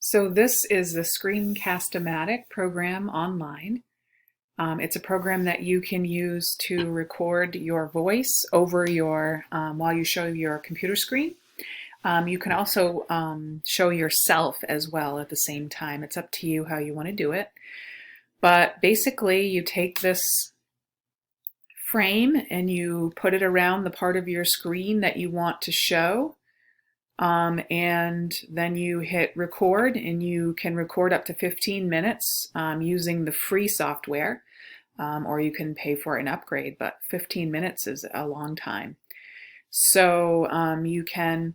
So this is the Screencastomatic program online. It's a program that you can use to record your voice over your while you show your computer screen. You can also show yourself as well at the same time. It's up to you how you want to do it. But basically, you take this frame and you put it around the part of your screen that you want to show. And then you hit record, and you can record up to 15 minutes using the free software, or you can pay for an upgrade, but 15 minutes is a long time. So you can,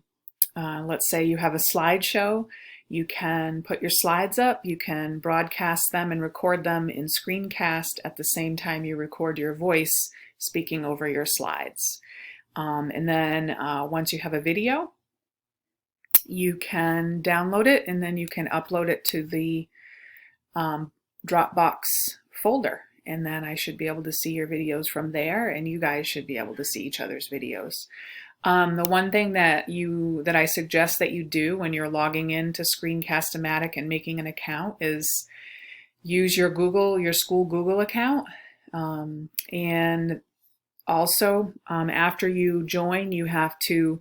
let's say you have a slideshow, you can put your slides up, you can broadcast them and record them in Screencast at the same time you record your voice speaking over your slides. And then once you have a video, you can download it, and then you can upload it to the Dropbox folder, and then I should be able to see your videos from there, and you guys should be able to see each other's videos. The one thing that I suggest that you do when you're logging into Screencast-O-Matic and making an account is use your school Google account, and also after you join, you have to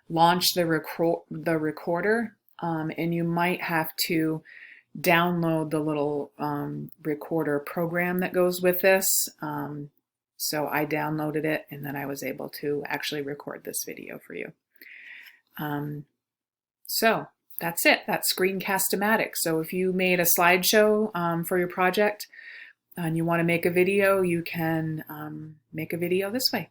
launch the recorder, and you might have to download the little recorder program that goes with this. So I downloaded it, and then I was able to actually record this video for you. So that's it. That's Screencast-O-Matic. So if you made a slideshow for your project and you want to make a video, you can make a video this way.